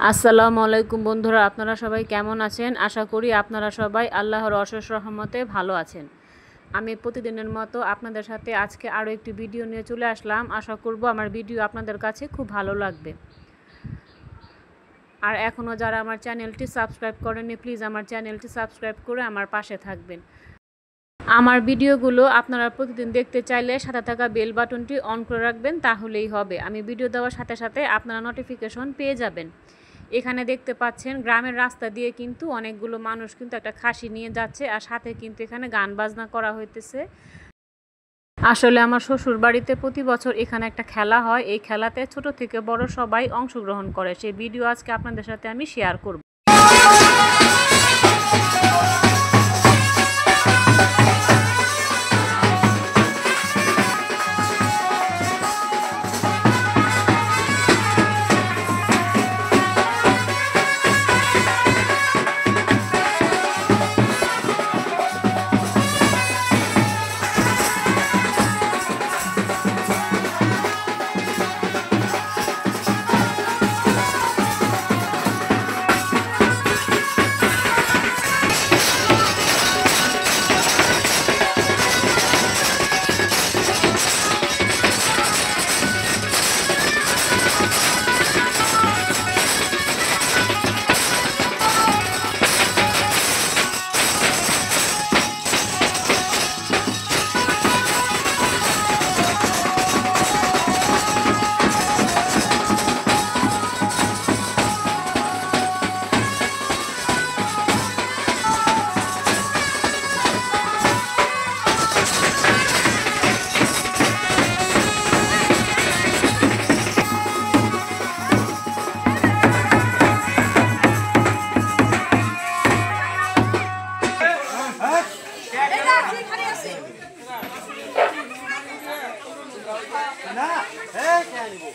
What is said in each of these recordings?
আসসালামু আলাইকুম বন্ধুরা, আপনারা সবাই কেমন আছেন? আশা করি আপনারা সবাই আল্লাহর অশেষ রহমতে ভালো আছেন। আমি প্রতিদিনের মতো আপনাদের সাথে আজকে আরও একটি ভিডিও নিয়ে চলে আসলাম। আশা করব আমার ভিডিও আপনাদের কাছে খুব ভালো লাগবে। আর এখনও যারা আমার চ্যানেলটি সাবস্ক্রাইব করেননি, প্লিজ আমার চ্যানেলটি সাবস্ক্রাইব করে আমার পাশে থাকবেন। আমার ভিডিওগুলো আপনারা প্রতিদিন দেখতে চাইলে সাথে থাকা বেল বাটনটি অন করে রাখবেন, তাহলেই হবে। আমি ভিডিও দেওয়ার সাথে সাথে আপনারা নোটিফিকেশন পেয়ে যাবেন। এখানে দেখতে পাচ্ছেন গ্রামের রাস্তা দিয়ে কিন্তু অনেকগুলো মানুষ কিন্তু একটা খাসি নিয়ে যাচ্ছে, আর সাথে কিন্তু এখানে গান বাজনা করা হইতেছে। আসলে আমার শ্বশুর বাড়িতে প্রতি বছর এখানে একটা খেলা হয়। এই খেলাতে ছোট থেকে বড় সবাই অংশগ্রহণ করে। সেই ভিডিও আজকে আপনাদের সাথে আমি শেয়ার করব।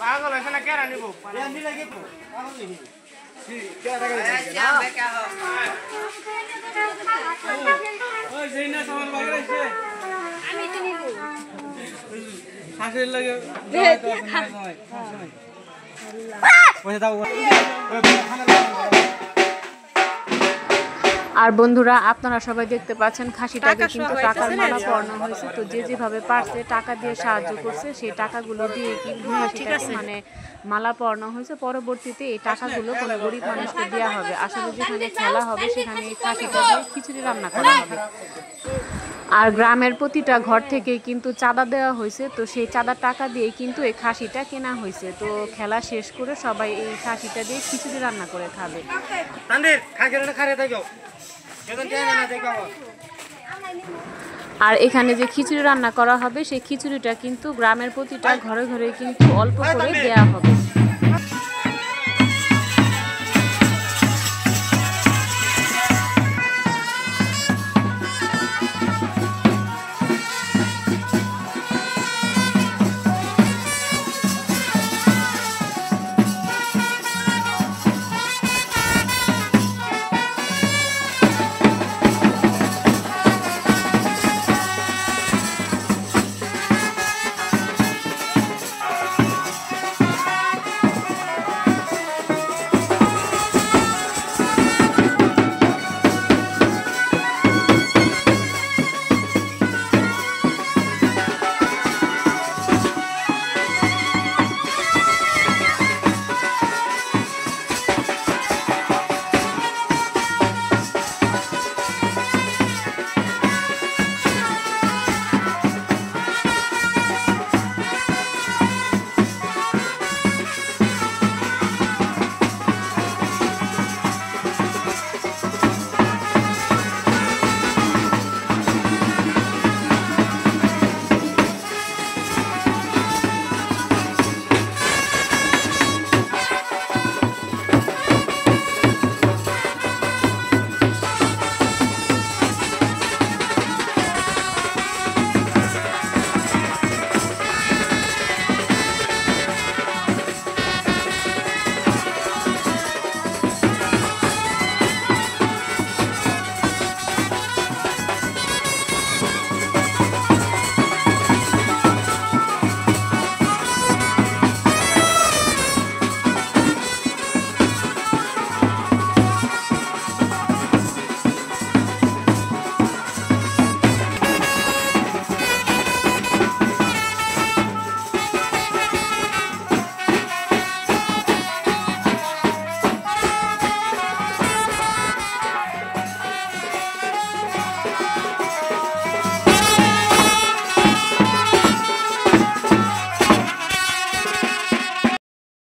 পাগল হয়েছে না কেন নিব আর বন্ধুরা, আপনারা সবাই দেখতে পাচ্ছেন খাসিটাকে কিন্তু টাকার মালা পরানো হয়েছে। তো যে যেভাবে পারছে টাকা দিয়ে সাহায্য করছে, সেই টাকাগুলো দিয়ে কিন্তু খাসিটাকে মানে মালা পরানো হয়েছে। পরবর্তীতে এই টাকাগুলো কোনো গরিব মানুষকে দেওয়া হবে। আসলে যেখানে খেলা হবে সেখানে এই খাসিটা দিয়ে খিচুড়ি রান্না করা হবে। আর গ্রামের প্রতিটা ঘর থেকে কিন্তু চাঁদা দেওয়া হয়েছে। তো সেই চাঁদার টাকা দিয়ে কিন্তু এই খাসিটা কেনা হয়েছে। তো খেলা শেষ করে সবাই এই খাসিটা দিয়ে খিচুড়ি রান্না করে খাবে। আর এখানে যে খিচুড়ি রান্না করা হবে, সেই খিচুড়িটা কিন্তু গ্রামের প্রতিটা ঘরে ঘরে কিন্তু অল্প করে দেওয়া হবে।